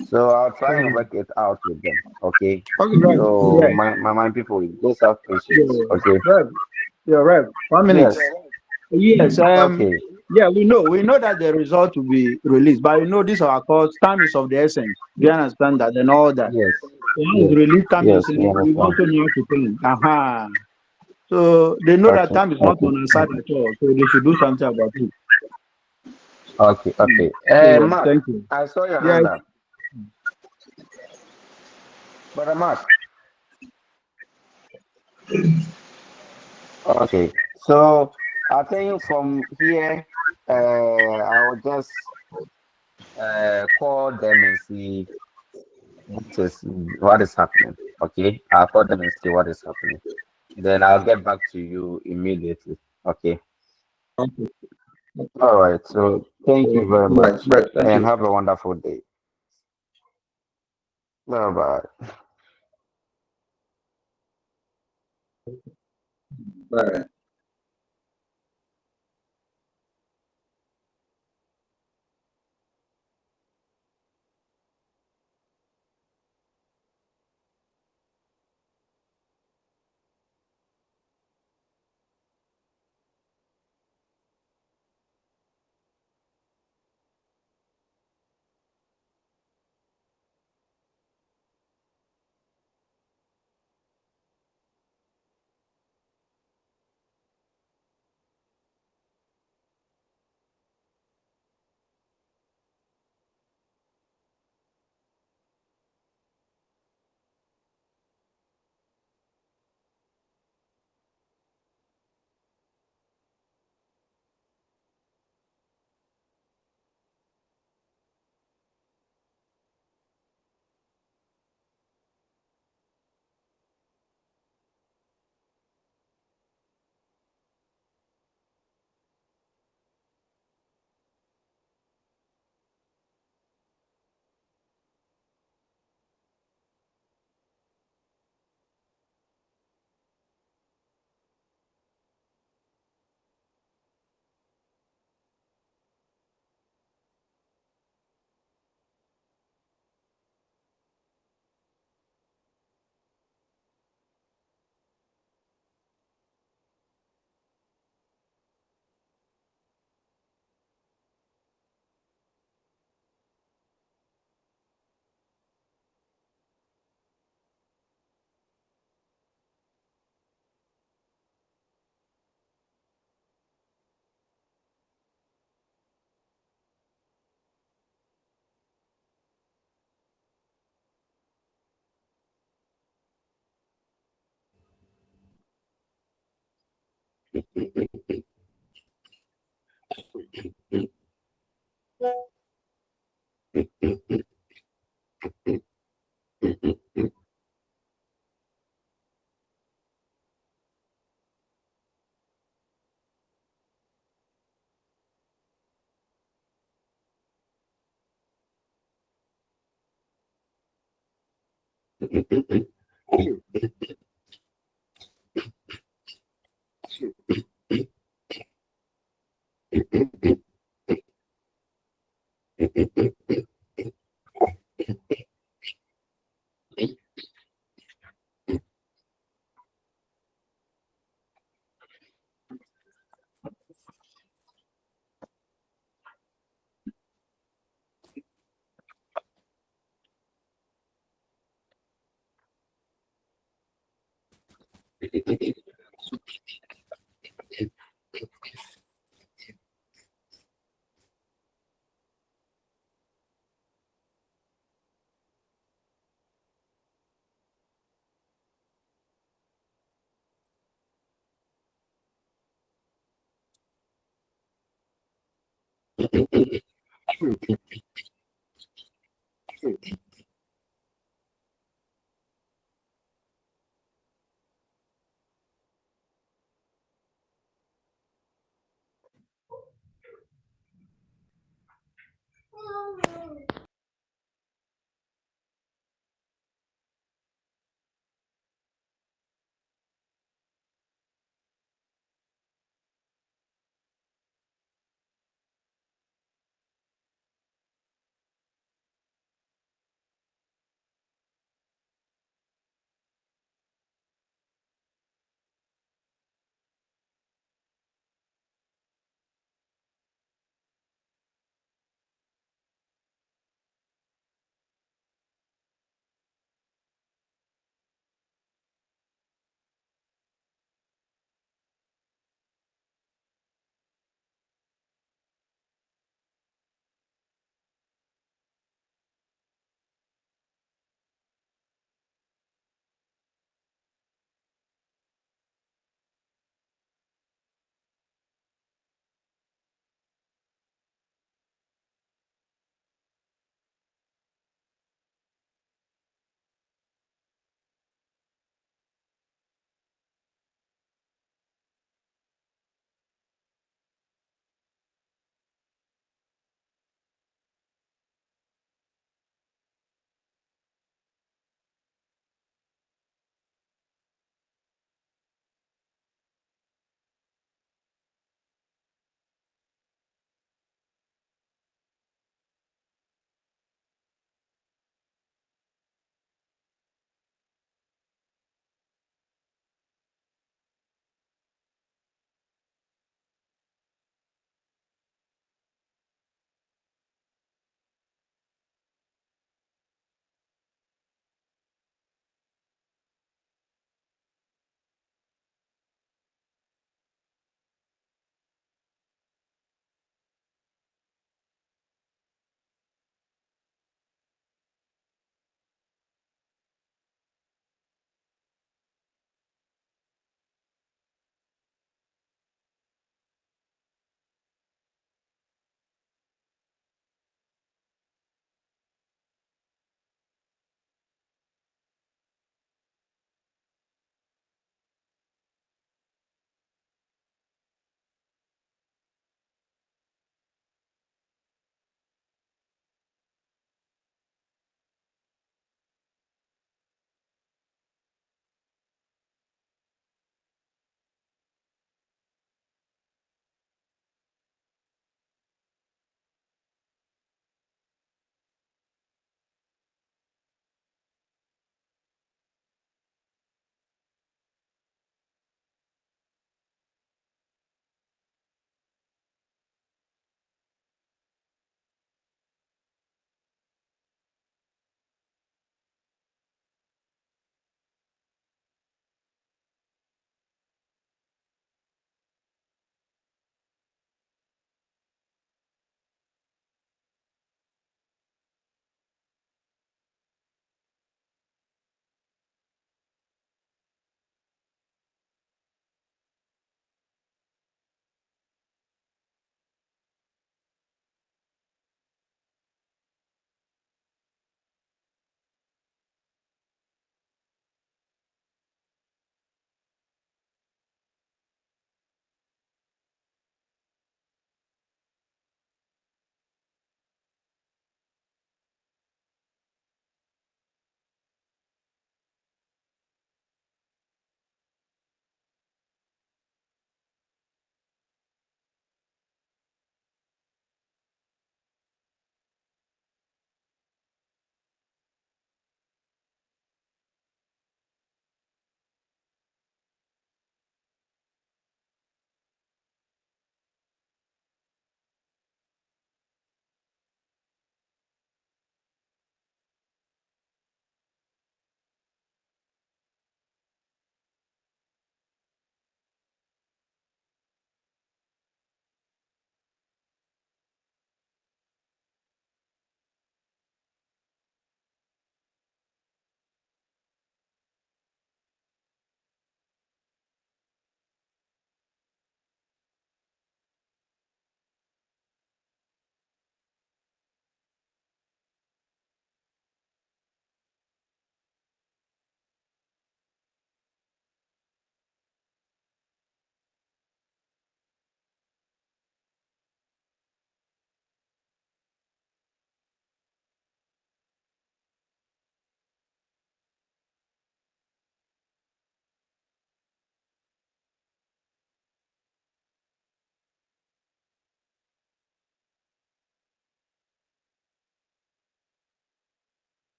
So I'll try and work it out with them. Okay. Okay, right. So Yeah. my people, just have patience. Yeah. Okay. Right. Yeah, right. 1 minute. Yes. Yes. Okay. Yeah, we know that the result will be released, but this our course. Time is of the essence. Do you understand that and all that? Yes. Once the Yes. release time is Yes. We in, we understand. also know to plan. Aha. So they know that Okay. time is not Okay. on our side Okay. at all. So they should do something about it. Okay. Okay. So Mark, thank you. I saw your Yes. hand up. Brother Mark. Okay. So I think from here, I will just call them and see what is happening. Okay, I'll call them and see what is happening. Then I'll get back to you immediately. Okay. Okay. All right. So thank you very Right. much, Right. Thank and you. have a wonderful day. Bye bye. Right.